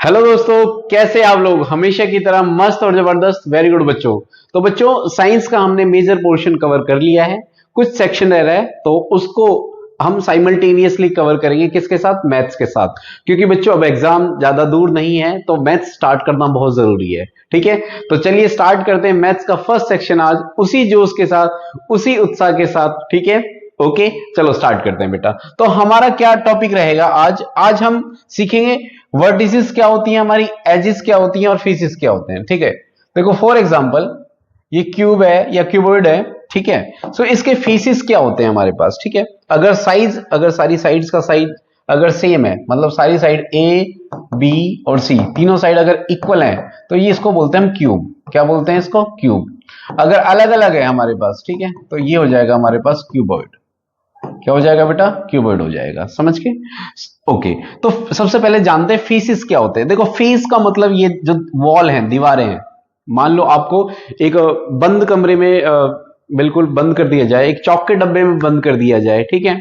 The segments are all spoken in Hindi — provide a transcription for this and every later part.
हेलो दोस्तों, कैसे आप लोग? हमेशा की तरह मस्त और जबरदस्त। वेरी गुड बच्चों। तो बच्चों, साइंस का हमने मेजर पोर्शन कवर कर लिया है। कुछ सेक्शन रह रहा है तो उसको हम साइमल्टेनियसली कवर करेंगे। किसके साथ? मैथ्स के साथ। क्योंकि बच्चों अब एग्जाम ज्यादा दूर नहीं है तो मैथ्स स्टार्ट करना बहुत जरूरी है। ठीक है, तो चलिए स्टार्ट करते हैं मैथ्स का फर्स्ट सेक्शन आज उसी जोश के साथ, उसी उत्साह के साथ। ठीक है, ओके, चलो स्टार्ट करते हैं बेटा। तो हमारा क्या टॉपिक रहेगा आज? आज हम सीखेंगे वर्टिसेस क्या होती हैं, हमारी एजिस क्या होती हैं और फेसिस क्या होते हैं। ठीक है, देखो फॉर एग्जांपल ये क्यूब है या क्यूबॉइड है। ठीक है, सो इसके फेसिस क्या होते हैं हमारे पास? ठीक है, अगर सारी साइड्स का साइज अगर सेम है, मतलब सारी साइड ए बी और सी तीनों साइड अगर इक्वल है तो ये इसको बोलते हैं हम क्यूब। क्या बोलते हैं इसको? क्यूब। अगर अलग अलग है हमारे पास, ठीक है, तो ये हो जाएगा हमारे पास क्यूबॉइड। क्या हो जाएगा बेटा? क्यूबॉइड हो जाएगा। समझ के? ओके, तो सबसे पहले जानते हैं फेसिस क्या होते हैं। देखो, फेस का मतलब ये जो वॉल है, दीवारें हैं। मान लो आपको एक बंद कमरे में बिल्कुल बंद कर दिया जाए, एक चौक के डब्बे में बंद कर दिया जाए, ठीक है,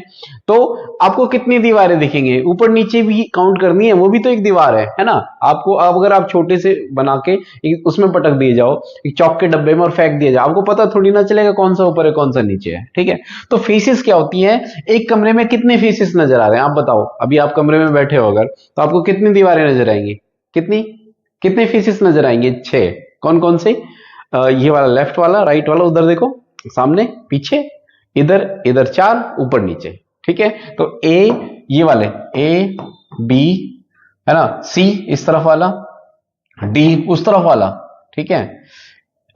तो आपको कितनी दीवारें दिखेंगे? ऊपर नीचे भी काउंट करनी है, वो भी तो एक दीवार है ना। आपको अब अगर आप छोटे से बना के उसमें पटक दिए जाओ एक चौक के डब्बे में और फेंक दिया जाए, आपको पता थोड़ी ना चलेगा कौन सा ऊपर है कौन सा नीचे है। ठीक है, तो फेसिस क्या होती है? एक कमरे में कितने फेसिस नजर आ रहे हैं आप बताओ। अभी आप कमरे में बैठे हो अगर, तो आपको कितनी दीवारें नजर आएंगी? कितनी कितने फेसिस नजर आएंगे? 6। कौन कौन से? ये वाला लेफ्ट वाला, राइट वाला, उधर देखो, सामने पीछे, इधर इधर 4, ऊपर नीचे। ठीक है, तो ए, ये वाले ए बी है ना, सी इस तरफ वाला, डी उस तरफ वाला, ठीक है,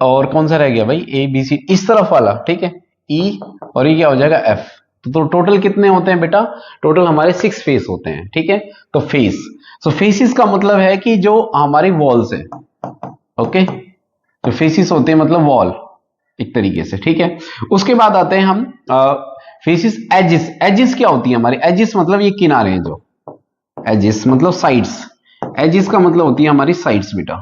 और कौन सा रह गया भाई? ए बी सी इस तरफ वाला, ठीक है, ई, और ये क्या हो जाएगा? एफ। तो टोटल कितने होते हैं बेटा? टोटल हमारे 6 फेस होते हैं। ठीक है, तो फेस, सो फेसिस का मतलब है कि जो हमारी वॉल्स है। ओके, तो फेसिस होते हैं मतलब वॉल एक तरीके से। ठीक है, उसके बाद आते हैं हम फेसिस एजिस। एजिस क्या होती है हमारी? एजिस मतलब ये किनारे हैं जो, एजिस मतलब साइड्स। एजिस का मतलब होती है हमारी साइड्स बेटा।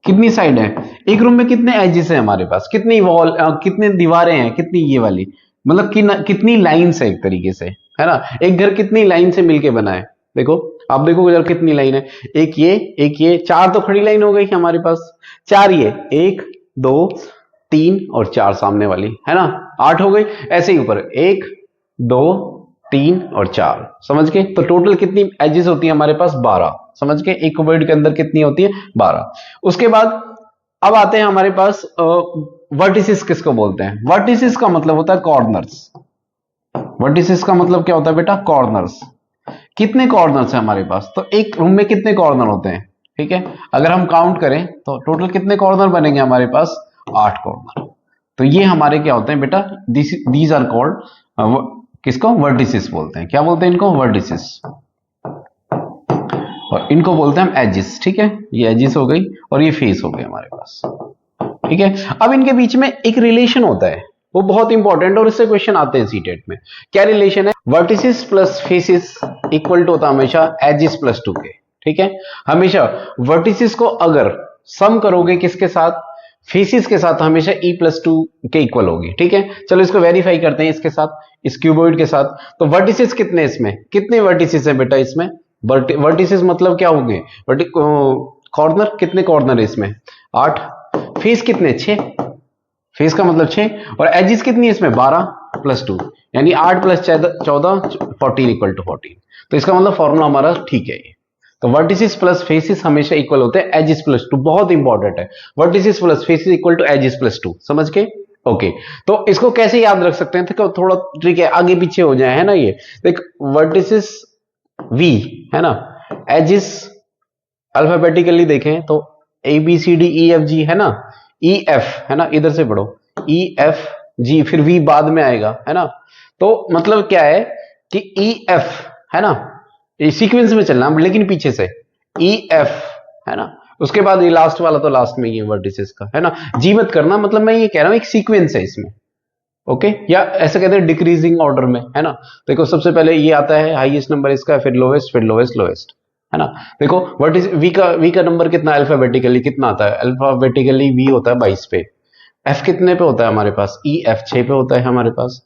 कितनी साइड है एक रूम में? कितने एजिस है हमारे पास? कितनी वॉल, कितने दीवारें हैं? कितनी ये वाली, मतलब कितनी लाइन्स है एक तरीके से, है ना। एक घर कितनी लाइन से मिलके बना है? देखो, आप देखो उधर कितनी लाइन है। एक ये 4 तो खड़ी लाइन हो गई हमारे पास। 4 ये 1 2 3 और 4 सामने वाली, है ना, 8 हो गई। ऐसे ही ऊपर 1 2 3 और 4। समझ के? तो टोटल कितनी एजेस होती है हमारे पास? 12। समझ के? एक क्यूबॉइड के अंदर कितनी होती है? 12। उसके बाद अब आते हैं हमारे पास वर्टिसिस किसको बोलते हैं? वर्टिसिस का मतलब होता है कॉर्नर्स। वर्टिसिस का मतलब क्या होता है बेटा? कॉर्नर्स। कितने कॉर्नर्स है हमारे पास? तो एक रूम में कितने कॉर्नर होते हैं? ठीक है, अगर हम काउंट करें तो टोटल कितने कॉर्नर बनेंगे हमारे पास? 8 कॉर्नर। तो ये हमारे क्या होते हैं बेटा? दीज आर कॉल्ड, किसको? वर्टिसिस बोलते हैं। क्या बोलते हैं इनको? वर्टिसिस। और इनको बोलते हैं हम एजिस। ठीक है, ये एजिस हो गई और ये फेस हो गए हमारे पास। ठीक है, अब इनके बीच में एक रिलेशन होता है, वो बहुत इंपॉर्टेंट, और इससे क्वेश्चन आते हैं सीटेट में। क्या रिलेशन है? Vertices plus faces equal to होता है हमेशा एजिस प्लस 2 के। ठीक है, हमेशा वर्टिसिस को अगर सम करोगे किसके साथ? फेसिस के साथ, हमेशा e प्लस 2 के इक्वल होगी। ठीक है, चलो इसको वेरीफाई करते हैं इसके साथ, इस क्यूबॉइड के साथ। तो वर्टिसिस कितने इसमें? कितने वर्टिसिस है बेटा इसमें? वर्टिसिस मतलब क्या होंगे? कॉर्नर कितने कॉर्नर है इसमें? 8। फेस कितने? 6। फेस का मतलब 6। और एजिस कितनी है इसमें? 12 प्लस 2, यानी 8 प्लस 14 14 इक्वल टू 14। तो इसका मतलब फॉर्मूला हमारा ठीक है ये। तो वर्टिसिस प्लस फेसिस हमेशा इक्वल होते हैं एजिस प्लस 2। बहुत इंपॉर्टेंट है, vertices plus faces equal to edges plus 2। समझ के? ओके, तो इसको कैसे याद रख सकते हैं? तो थोड़ा ट्रिक है, आगे पीछे हो जाए, है ना। ये देख, वर्टिसिस वी है ना, एजिस अल्फाबेटिकली देखें तो A B C D E F G है ना, ई एफ है ना, इधर से पढ़ो, ई एफ जी, फिर वी बाद में आएगा, है ना। तो मतलब क्या है कि ई एफ है ना, ये सीक्वेंस में चलना लेकिन पीछे से ई एफ है ना, उसके बाद ये लास्ट वाला तो लास्ट में ही है वर्टिसेस का, है ना। जी मत करना, मतलब मैं ये कह रहा हूं एक सीक्वेंस है इसमें। ओके, या ऐसे कहते हैं डिक्रीजिंग ऑर्डर में, है ना। देखो सबसे पहले ये आता है हाईएस्ट नंबर इसका, फिर लोवेस्ट, फिर लोवेस्ट लोवेस्ट, है ना। देखो व्हाट इज वी का नंबर कितना अल्फाबेटिकली कितना आता है? अल्फाबेटिकली वी होता है 22 पे। एफ कितने पे होता है हमारे पास? ई एफ 6 पे होता है हमारे पास।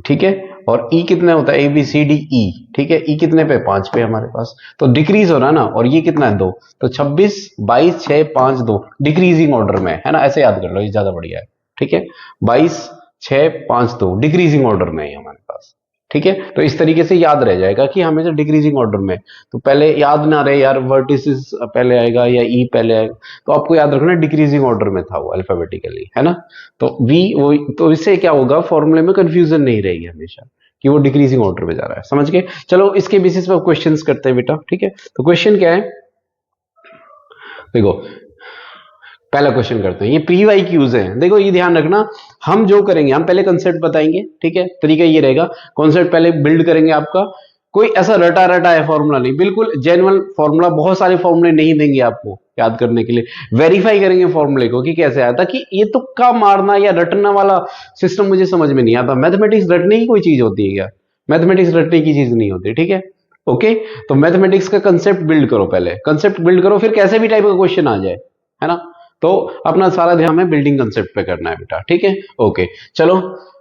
ठीक है, और ई कितने होता है, ए बी सी डी ई, ठीक है, ई कितने पे, 5 पे हमारे पास, तो डिक्रीज हो रहा है ना, और ये कितना है 2, तो 26 22 6 5 2 डिक्रीजिंग ऑर्डर में है ना, ऐसे याद कर लो, ये ज्यादा बढ़िया है, ठीक है, 22 6 5 2 डिक्रीजिंग ऑर्डर में है हमारे पास, ठीक है, तो इस तरीके से याद रह जाएगा कि हमेशा डिक्रीजिंग ऑर्डर में, तो पहले याद ना रहे यार वर्टिसेस पहले आएगा या ई पहले आएगा, तो आपको याद रखना डिक्रीजिंग ऑर्डर में था वो अल्फाबेटिकली, है ना, तो वी वो, तो इससे क्या होगा, फॉर्मूले में कंफ्यूजन नहीं रहेगी हमेशा कि वो डिक्रीजिंग ऑर्डर में जा रहा है, समझ गए। चलो इसके बेसिस पर क्वेश्चंस करते हैं बेटा, ठीक है, तो क्वेश्चन क्या है, देखो पहला क्वेश्चन करते हैं, ये प्री वाई क्यूज है, देखो ये ध्यान रखना, हम जो करेंगे हम पहले कंसेप्ट बताएंगे, ठीक है, तरीका ये रहेगा, कॉन्सेप्ट पहले बिल्ड करेंगे आपका, कोई ऐसा रटा रटा है फॉर्मूला नहीं, बिल्कुल जेन्युइन फॉर्मूला, बहुत सारे फॉर्मूले नहीं देंगे आपको याद करने के लिए, वेरीफाई करेंगे फॉर्मूले को कि कैसे आया, ताकि ये तुक्का मारना या रटना वाला सिस्टम मुझे समझ में नहीं आता, मैथमेटिक्स रटने की कोई चीज होती है क्या, मैथमेटिक्स रटने की चीज नहीं होती, ठीक है, ओके, तो मैथमेटिक्स का कंसेप्ट बिल्ड करो, पहले कंसेप्ट बिल्ड करो, फिर कैसे भी टाइप का क्वेश्चन आ जाए, है ना, तो अपना सारा ध्यान में बिल्डिंग कंसेप्ट पे करना है बेटा, ठीक है, ओके, चलो,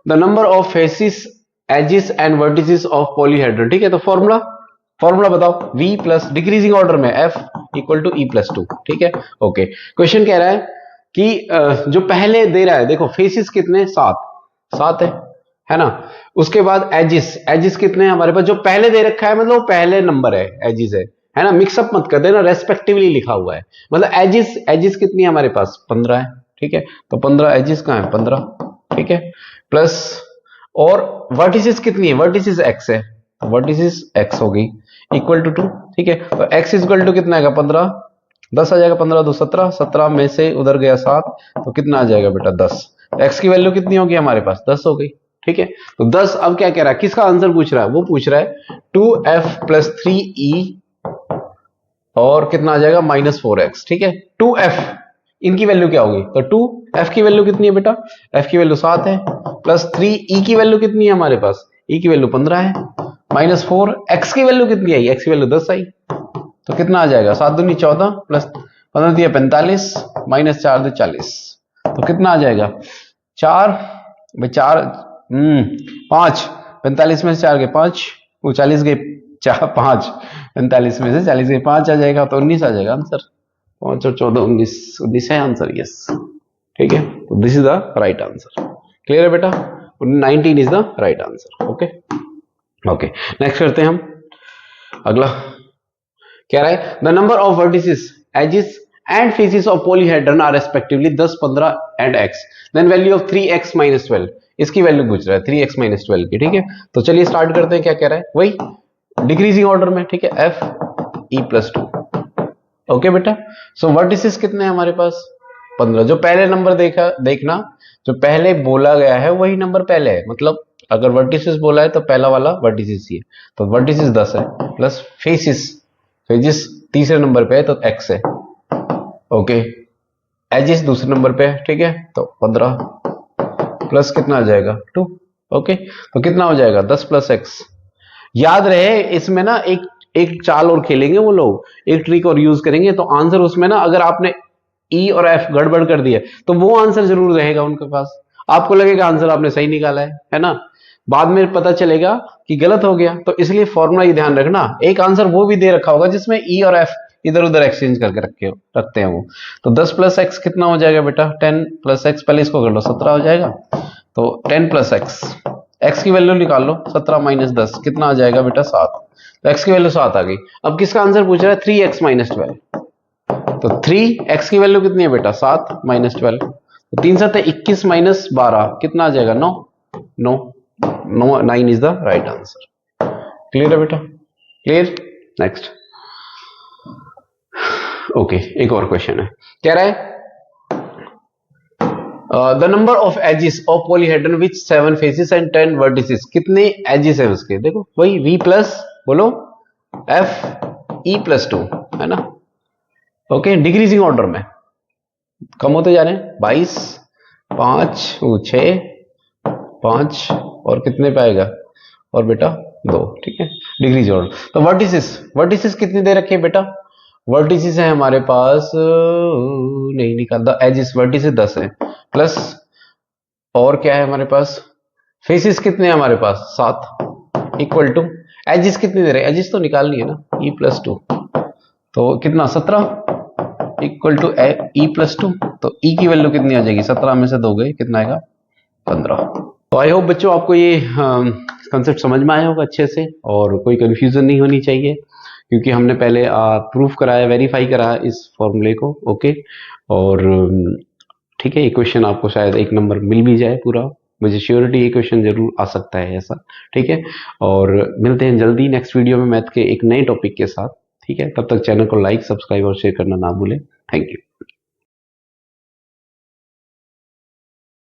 the number of faces edges and vertices of polyhedron, ठीक है, तो फॉर्मूला बताओ, v प्लस डिक्रीजिंग ऑर्डर में f equal to e plus 2, ठीक है, ओके, क्वेश्चन कह रहा है कि जो पहले दे रहा है, देखो फेसिस कितने, 7 है ना, उसके बाद एजिस कितने हैं हमारे पास, जो पहले दे रखा है मतलब वो पहले नंबर है, एजिस है ना, मिक्सअप मत कर देना, रेस्पेक्टिवली लिखा हुआ है, मतलब एजिस कितनी है हमारे पास, 15 है, ठीक है, तो 15 एजिस कहां है, 15, ठीक है, प्लस और वर्टिसेस कितनी है, वर्टिसेस x है, वर्टिसेस x हो गई इक्वल टू 2, ठीक है, तो x इक्वल टू कितना आएगा, 15, 10 आ जाएगा, 15 2 17, 17 में से उधर गया 7, तो कितना आ जाएगा बेटा 10, x की वैल्यू कितनी होगी हमारे पास, 10 हो गई, ठीक है, तो 10, अब क्या कह रहा है, किसका आंसर पूछ रहा है, वो पूछ रहा है 2f प्लस 3e और कितना आ जाएगा -4x, ठीक है, 2f इनकी वैल्यू क्या होगी, तो 2f की वैल्यू कितनी है बेटा, f की वैल्यू 7 है, प्लस 3e की वैल्यू कितनी है हमारे पास, e की वैल्यू 15 है, -4 x की वैल्यू कितनी आई, x की वैल्यू 10 आई, तो कितना आ जाएगा, 7 दूनी 14 प्लस 15 दिया 45 -4 दे 40, तो कितना आ जाएगा 4 4 5, 45 में से 4 गए 5, वो 40 गए 4 5, 45 में से 40 गए 5 आ जाएगा, तो 19 आ जाएगा आंसर, 5 और 14 19 है आंसर, यस, ठीक है, तो this is the right answer, clear है बेटा, 19 is the right answer, okay okay, next करते हैं हम, अगला कह रहा है the number of vertices edges and faces of polyhedron are respectively 10 15 and x, then value of 3x - 12, इसकी वैल्यू पूछ रहा है 3x - 12 की, ठीक है, तो चलिए स्टार्ट करते हैं, क्या कह रहा है, वही डिक्रीजिंग ऑर्डर में, ठीक है, f e + 2, ओके बेटा, सो वर्टिसेस कितने हैं हमारे पास, 15, जो पहले नंबर देखना, जो पहले बोला गया है वही नंबर पहले है, मतलब अगर वर्टिसेस बोला है तो पहला वाला वर्टिसेस ही है, तो वर्टिसेस 10 है, प्लस फेसिस तीसरे नंबर पे है तो x है, ओके, एजिस दूसरे नंबर पे है, ठीक है, तो 15 प्लस कितना आ जाएगा 2, ओके, तो कितना हो जाएगा 10 + x, याद रहे इसमें ना एक चाल और खेलेंगे वो लोग, एक ट्रिक और यूज करेंगे, तो आंसर उसमें ना, अगर आपने ई और एफ गड़बड़ कर दिया तो वो आंसर जरूर रहेगा उनके पास, आपको लगेगा आंसर आपने सही निकाला है ना, बाद में पता चलेगा कि गलत हो गया, तो इसलिए फॉर्मूला ये ध्यान रखना, एक आंसर वो भी दे रखा होगा जिसमें ई और एफ इधर उधर एक्सचेंज करके रखते हैं वो, तो 10 + x कितना हो जाएगा बेटा, 10 + x, पहले इसको कर लो 17 हो जाएगा, तो 10 + x की वैल्यू निकाल लो, 17 - 10 कितना आ जाएगा बेटा 7, तो x की वैल्यू 7 आ गई, अब किसका आंसर पूछ रहा है 3x - 12, तो 3x की वैल्यू कितनी है बेटा 7 - 12, तो 3 7 21 - 12 कितना आ जाएगा 9 9 9 is the right answer, clear है बेटा, क्लियर, नेक्स्ट, ओके, एक और क्वेश्चन है, कह रहा है the number of edges of polyhedron which 7 faces and 10 vertices, कितने एजिस है उसके, देखो वही v प्लस बोलो f e + 2 है ना, ओके, डिक्रीजिंग ऑर्डर में कम होते जा रहे हैं, 22 5 6 5 और कितने पाएगा, और बेटा 2, ठीक है, डिक्रीज ऑर्डर, तो वर्टिसेस कितने दे रखे बेटा, वर्टिसेस है हमारे पास, नहीं निकालता, एजिस वर्टिसेस 10 है, प्लस और क्या है हमारे पास फेसिस कितने हैं हमारे पास 7 इक्वल टू एजिस कितनी दे रहे हैं, एजिस तो निकालनी है ना e+2 तो कितना 17 इक्वल टू e+2 तो e की वैल्यू कितनी आ जाएगी 17 में से 2 गए कितना आएगा 15। तो आई होप बच्चों आपको ये कंसेप्ट समझ में आया होगा अच्छे से और कोई कंफ्यूजन नहीं होनी चाहिए क्योंकि हमने पहले प्रूफ कराया वेरीफाई कराया इस फॉर्मूले को। ओके और ठीक है ये क्वेश्चन आपको शायद 1 नंबर मिल भी जाए पूरा, मुझे श्योरिटी ये क्वेश्चन जरूर आ सकता है ऐसा। ठीक है और मिलते हैं जल्दी नेक्स्ट वीडियो में मैथ के एक नए टॉपिक के साथ। ठीक है तब तक चैनल को लाइक सब्सक्राइब और शेयर करना ना भूलें। Thank you.